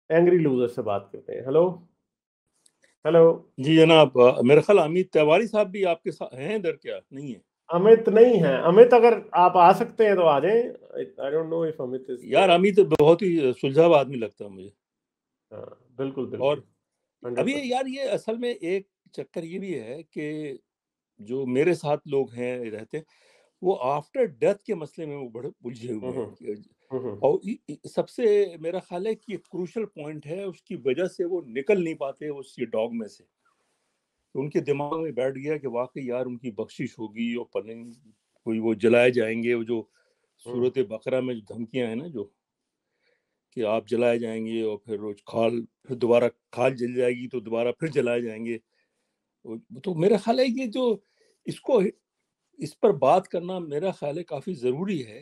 Angry loser से बात करते हैं। Hello hello. जी जनाब, मेरा ख्याल अमित तिवारी साहब भी आपके साथ हैं इधर, क्या नहीं है? अमित नहीं है। अमित अगर आप आ सकते हैं तो आ जाएं। I don't know if Amit is यार देयर। अमित बहुत ही सुलझाव आदमी लगता है मुझे। हाँ, बिल्कुल बिल्कुल। और अभी 100%। यार ये असल में एक चक्कर ये भी है कि जो मेरे साथ लोग हैं रहते हैं, वो आफ्टर डेथ के मसले में वो बड़े उलझे हुए हम्म हैं हम्म और सबसे मेरा ख्याल है कि क्रूशल पॉइंट है, उसकी वजह से वो निकल नहीं पाते उस ये डॉग में से। तो उनके दिमाग में बैठ गया कि वाकई यार उनकी बख्शिश होगी और पलंग कोई वो जलाए जाएंगे। वो जो हम्म सूरत बकरा में जो धमकियां हैं ना, जो कि आप जलाए जाएंगे और फिर रोज खाल, फिर दोबारा खाल जल जाएगी तो दोबारा फिर जलाए जाएंगे। तो मेरा ख्याल है ये जो इसको इस पर बात करना मेरा ख्याल है काफी जरूरी है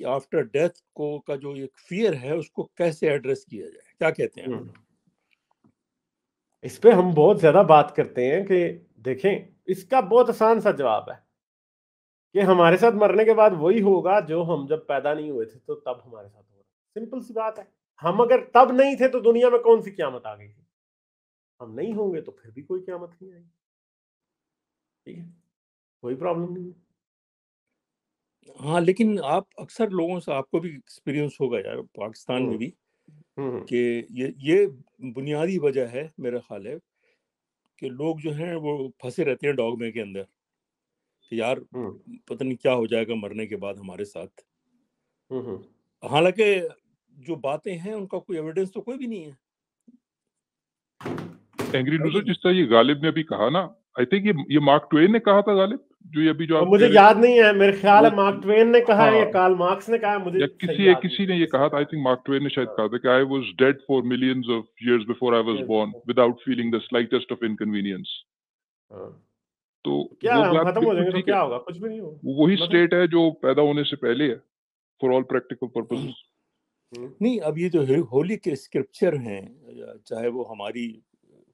कि आफ्टर डेथ को का जो एक फियर है उसको कैसे एड्रेस किया जाए। क्या कहते हैं आप? हम्म। इस पे हम बहुत ज्यादा बात करते हैं कि देखें, इसका बहुत आसान सा जवाब है कि हमारे साथ मरने के बाद वही होगा जो हम जब पैदा नहीं हुए थे तो तब हमारे साथ होगा। सिंपल सी बात है। हम अगर तब नहीं थे तो दुनिया में कौन सी क़यामत आ गई थी? हम नहीं होंगे तो फिर भी कोई क़यामत नहीं आएगी। ठीक है, कोई प्रॉब्लम नहीं है। हाँ, लेकिन आप अक्सर लोगों से, आपको भी एक्सपीरियंस होगा यार पाकिस्तान में हम्म भी, हम्म कि ये बुनियादी वजह है मेरा ख्याल है कि लोग जो हैं वो फंसे रहते हैं डॉगमे के अंदर कि यार हम्म पता नहीं क्या हो जाएगा मरने के बाद हमारे साथ। हम्म। हालांकि जो बातें हैं उनका कोई एविडेंस तो कोई भी नहीं एंग्री है कि लूजर, नहीं? जिस तरह ये गालिब ने अभी कहा ना, आई थिंक ये मार्क ट्वेन ने कहा था गालिब, जो ये अभी जो और आप मुझे कह रहे याद नहीं है, मेरे ख्याल वो, है मार्क ट्वेन ने कहा है या हाँ, कार्ल मार्क्स ने कहा है, मुझे या सही किसी याद नहीं किसी है ने ये किसने कहा था, कहा आई थिंक मार्क ट्वेन ने शायद है। कहा था कि I was dead for millions of years before I was born हाँ, without feeling the slightest of inconvenience. हाँ। तो क्या वो है, हम बात खत्म हो बिल्कुल जाएंगे तो ठीक है। क्या होगा? कुछ भी नहीं वो वही होगा। नथिंग। स्टेट है जो पैदा होने से पहले है, फॉर ऑल प्रैक्टिकल पर्पसेस। नहीं, अब ये जो होली के स्क्रिप्चर हैं, चाहे वो हमारी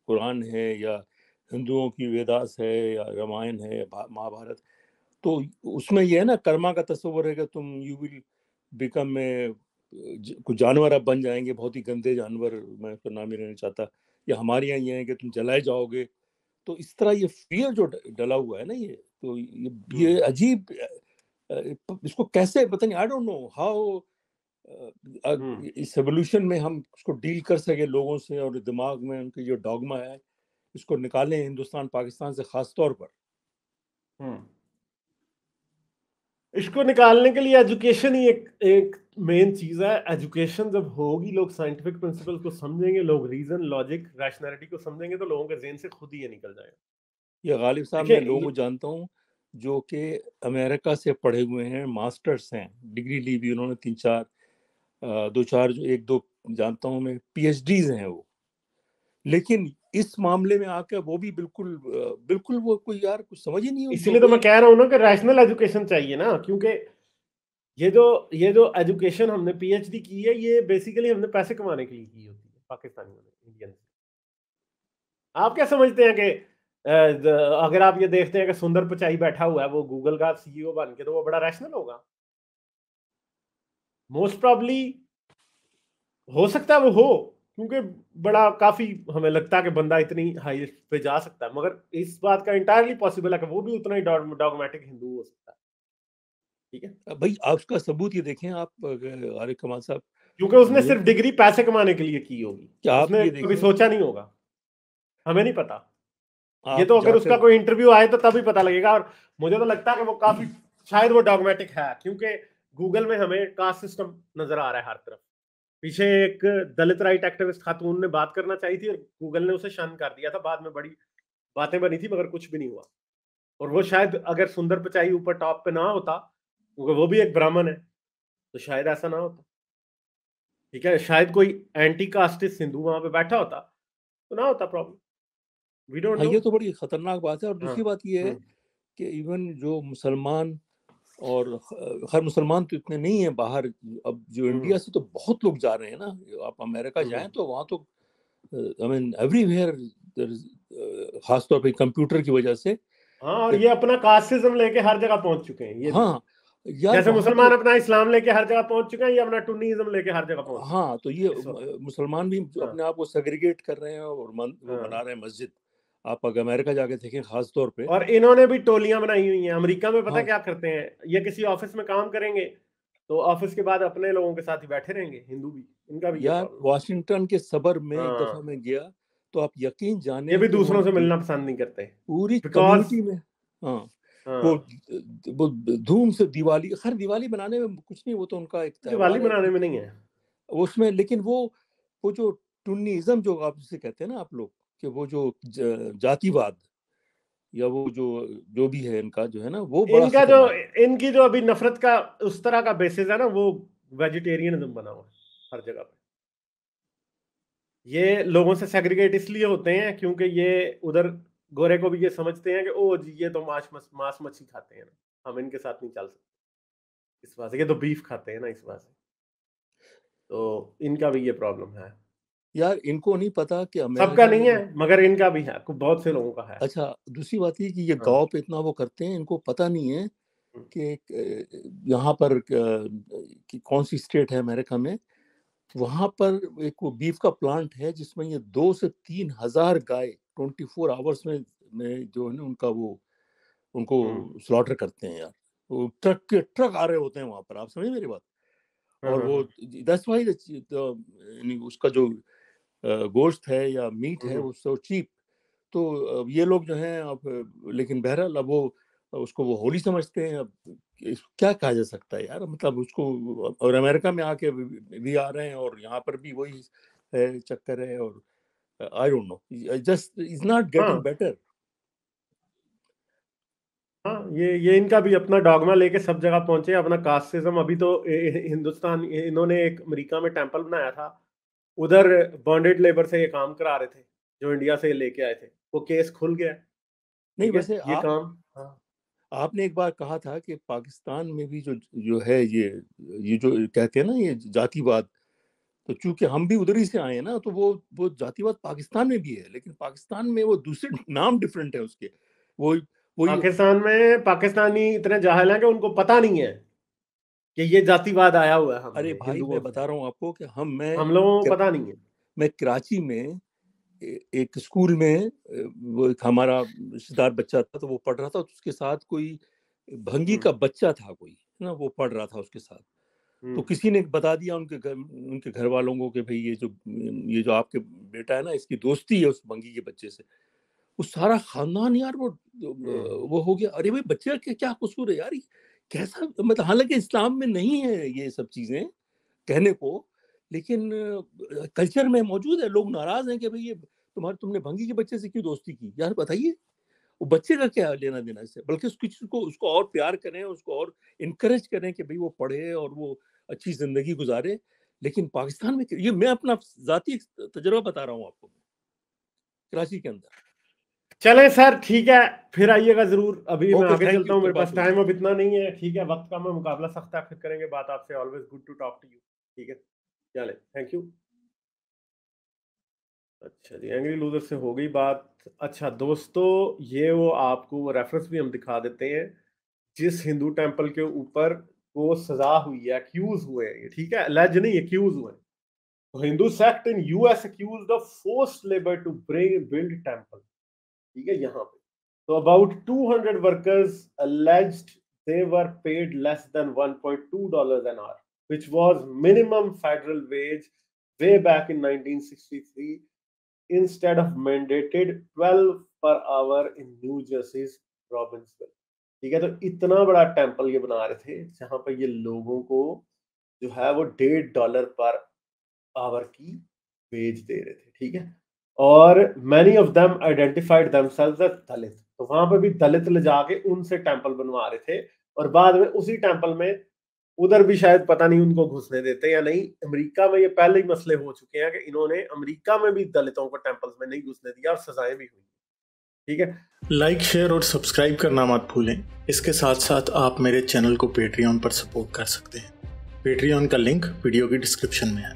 कुरान है या हिंदुओं की वेदास है या रामायण है महाभारत, तो उसमें ये है ना, कर्मा का तस्वर है कि तुम यू विल बिकम में कुछ जानवर अब बन जाएंगे, बहुत ही गंदे जानवर, मैं उसका नाम ही लेना चाहता। या हमारे यहाँ ये है कि तुम जलाए जाओगे। तो इस तरह ये फियर जो डला हुआ है ना, ये तो ये अजीब, इसको कैसे पता नहीं, आई डोंट नो हाउ इस एवोल्यूशन में हम उसको डील कर सके लोगों से, और दिमाग में उनके जो डॉगमा है इसको निकालें हिंदुस्तान पाकिस्तान से खास तौर पर। इसको निकालने के लिए एजुकेशन ही एक एक मेन चीज है। एजुकेशन जब होगी, लोग साइंटिफिक प्रिंसिपल को समझेंगे, लोग रीजन लॉजिक रैशनैलिटी को समझेंगे, तो लोगों के जेहन से खुद ही ये निकल जाएगा। ये गालिब साहब, मैं लोगों को देखिए, जानता हूँ जो कि अमेरिका से पढ़े हुए हैं, मास्टर्स हैं, डिग्री ली भी उन्होंने, तीन चार, दो चार, जो एक दो जानता हूँ मैं, पीएचडीज हैं वो। लेकिन इस मामले में आकर वो भी बिल्कुल बिल्कुल वो कोई यार कुछ समझ ही नहीं है उनको इसीलिए तो मैं कोई। कह रहा हूं ना कि रैशनल एजुकेशन चाहिए ना, क्योंकि ये जो एजुकेशन हमने पीएचडी की है, ये बेसिकली हमने पैसे कमाने के लिए की होती है पाकिस्तानियों ने, इंडियन। आप क्या समझते हैं कि अगर आप ये देखते हैं कि सुंदर पिचाई बैठा हुआ है वो गूगल का सीईओ बन के, तो वो बड़ा रैशनल होगा? मोस्ट प्रॉब्ली हो सकता है वो हो, क्योंकि बड़ा काफी हमें लगता है कि बंदा इतनी हाई पे जा सकता है, मगर इस बात का इंटायरली पॉसिबल है कि वो भी उतना ही डॉगमेटिक हिंदू हो सकता है। ठीक है, भाई आप उसका सबूत ये देखें आप, आरिफ कमाल साहब, क्योंकि उसने मुझे सिर्फ डिग्री पैसे कमाने के लिए की होगी, क्या आप उसने ये कभी देखें, सोचा नहीं होगा। हमें नहीं पता। ये आप तो अगर उसका जाकर, कोई इंटरव्यू आए तो तभी पता लगेगा। और मुझे तो लगता है कि वो काफी, शायद वो डॉगमेटिक है, क्योंकि गूगल में हमें कास्ट सिस्टम नजर आ रहा है हर तरफ। पीछे एक दलित राइट एक्टिविस्ट खातून ने बात करना चाहिए थी और गूगल ने उसे शन कर दिया था, बाद में बड़ी बातें बनी थी, मगर कुछ भी नहीं हुआ। और वो शायद अगर सुंदर पिचाई ऊपर टॉप पे ना होता, क्योंकि वो भी एक ब्राह्मण है, तो शायद ऐसा ना होता। ठीक है, शायद कोई एंटी कास्टिस्ट हिंदू वहां पे बैठा होता तो ना होता प्रॉब्लम। वी डोंट हाँ नो। ये तो बड़ी खतरनाक बात है। और हाँ। दूसरी बात ये है हम्म कि इवन जो मुसलमान, और हर मुसलमान तो इतने नहीं है बाहर, अब जो हम्म इंडिया से तो बहुत लोग जा रहे हैं ना। आप अमेरिका हम्म जाएं तो वहाँ तो आई मीन एवरीवेयर, खासतौर पे कंप्यूटर की वजह से हाँ, और कि, ये अपना कास्टिज्म लेके हर जगह पहुंच चुके हैं, ये हाँ, देखें। यार जैसे वहाँ मुसलमान पे अपना इस्लाम लेके हर जगह पहुंच चुके हैं, ये अपना टुन्नीज़म लेके हर जगह पहुंच चुके हाँ, तो ये इस वक्त। मुसलमान भी हाँ अपने आप को सेग्रीगेट कर रहे हैं और वो बना हाँ। रहे हैं मस्जिद। आप अगर अमेरिका जाके देखें खास तौर पे, और इन्होंने भी टोलियां बनाई हुई हैं। अमेरिका में पता हाँ क्या करते हैं, ये किसी ऑफिस में काम करेंगे तो ऑफिस के बाद अपने लोगों के साथ ही बैठे रहेंगे, हिंदू भी, इनका भी ये यार प्रॉब्लम। वाशिंगटन के सबर में एक दफा हाँ, मैं गया, तो आप यकीन ये जाने भी कि दूसरों से मिलना पसंद नहीं करते पूरी बिकॉज कम्युनिटी में, हाँ वो हाँ, वो धूम से दिवाली, खैर दिवाली बनाने में कुछ नहीं, वो तो उनका एक दिवाली त्योहार है, मनाने में नहीं है। उसमें लेकिन वो जो टुन्नीज़म जो आप जिसे कहते हैं ना आप लोग, कि वो जो जातिवाद या वो जो भी है इनका जो है ना, वो बड़ा इनका जो, खतरनाक है। इनकी जो अभी नफरत का उस तरह का बेसिस है ना, वो वेजिटेरियनिज्म बना हुआ है हर जगह पे। ये लोगों से सेग्रीगेट इसलिए होते हैं क्योंकि ये उधर गोरे को भी ये समझते हैं कि ओ जी ये तो मांस मच्छी खाते हैं ना, हम इनके साथ नहीं चल सकते इस वजह से, ये तो बीफ खाते हैं ना इस वजह से। तो इनका भी ये प्रॉब्लम है। यार इनको नहीं पता कि सबका अमेरिका नहीं में है मगर इनका भी है, बहुत से लोगों का है। अच्छा, दूसरी बात ये कि ये हाँ। गाँव पे इतना वो करते हैं, इनको पता नहीं है हम्म, कि यहाँ पर कि कौन सी स्टेट है अमेरिका में, वहां पर एक वो बीफ का प्लांट है जिसमें ये 2 से 3 हजार गाय 24 आवर्स में जो है ना उनका वो उनको हम्म, स्लॉटर करते हैं यार। वो ट्रक के ट्रक आ रहे होते हैं वहां पर, आप समझे मेरी बात। हाँ और हाँ वो हाँ, दैट्स व्हाई यानी उसका जो गोश्त है या मीट है हम्म, वो सो चीप। तो अब ये लोग जो हैं अब, लेकिन बहरहाल अब वो उसको वो होली समझते हैं। अब क्या कहा जा सकता है यार, मतलब उसको, और अमेरिका में आके भी आ रहे हैं और यहाँ पर भी वही है, चक्कर है। और I don't know, just is not getting हाँ बेटर। हाँ, ये इनका भी अपना डॉगमा लेके सब जगह पहुंचे, अपना कास्टिज्म। अभी तो हिंदुस्तान, इन्होंने एक अमेरिका में टेंपल बनाया था, उधर बॉन्डेड लेबर से ये काम करा रहे थे जो इंडिया से लेके आए थे, वो केस खुल गया। नहीं ठीक है, वैसे ये काम। हाँ आपने एक बार कहा था कि पाकिस्तान में भी जो जो है ये जो कहते हैं ना ये जातिवाद, तो चूंकि हम भी उधर ही से आए हैं ना, तो वो जातिवाद पाकिस्तान में भी है, लेकिन पाकिस्तान में वो दूसरे नाम डिफरेंट है उसके। वो वही। पाकिस्तान में पाकिस्तानी इतने जाहिल हैं कि उनको पता नहीं है कि ये जातिवाद आया हुआ है अरे हमारे भाई हिंदुओं मैं से। बता रहा हूँ आपको कि हम लोगों को पता नहीं है। मैं कराची में एक स्कूल में वो एक हमारा रिश्तेदार बच्चा था, तो वो पढ़ रहा था, तो उसके साथ कोई भंगी हम्म का बच्चा था कोई ना, वो पढ़ रहा था उसके साथ। तो हम्म किसी ने बता दिया उनके घर वालों को कि भाई ये जो आपके बेटा है ना, इसकी दोस्ती है उस भंगी के बच्चे से। वो सारा खानदान यार हम्म। वो हो गया, अरे भाई बच्चे का क्या कसूर है यार, ये कैसा, मतलब हालांकि इस्लाम में नहीं है ये सब चीजें कहने को, लेकिन कल्चर में मौजूद है। लोग नाराज हैं कि भाई ये तुमने भंगी के बच्चे से क्यों दोस्ती की यार, बताइए। वो बच्चे का क्या लेना देना इससे, बल्कि उसको और प्यार करें, उसको और इनकरेज करें कि भाई वो पढ़े और वो अच्छी जिंदगी गुजारे। लेकिन पाकिस्तान में ये मैं अपना जाती तजुर्बा बता रहा हूँ आपको, कराची के अंदर। चले सर, ठीक है, फिर आइएगा जरूर। अभी मैं ओके, आगे थैंक चलता यू, हूँ, फिर मेरे बात पास होगी। टाइम अब इतना नहीं है। ठीक है, वक्त का मैं मुकाबला सख्त है, फिर करेंगे बात आपसे। Always good to talk to you. ठीक है, चले, थैंक यू। अच्छा जी, एंग्री लूजर से हो गई बात। अच्छा दोस्तों, ये वो आपको वो रेफरेंस भी हम दिखा देते हैं जिस हिंदू टेंपल के ऊपर वो सजा हुई है, अक्यूज हुए हैं ये, ठीक है, अलेज नहीं, अक्यूज हुए हैं। तो Hindu sect in US accused of forced labour to build temple. ठीक है, यहाँ पे तो about 200 workers alleged they were paid less than $1.2 an hour, which was minimum federal wage way back in 1963, instead of mandated 12 per hour in New Jersey's Robbinsville। ठीक है, तो इतना बड़ा टेंपल ये बना रहे थे जहां पर ये लोगों को जो है वो $1.5 पर आवर की वेज दे रहे थे। ठीक है, और many of them identified themselves as Dalit. तो वहां पे भी दलित ले जाके उनसे टेंपल बनवा रहे थे, और बाद में उसी टेंपल में उधर भी शायद पता नहीं उनको घुसने देते या नहीं। अमेरिका में ये पहले ही मसले हो चुके हैं कि इन्होंने अमेरिका में भी दलितों को टेंपल्स में नहीं घुसने दिया और सजाएं भी हुई। ठीक है, लाइक, शेयर और सब्सक्राइब करना मत भूलें। इसके साथ साथ आप मेरे चैनल को पेट्रियन पर सपोर्ट कर सकते हैं। पेट्रियन का लिंक वीडियो की डिस्क्रिप्शन में है।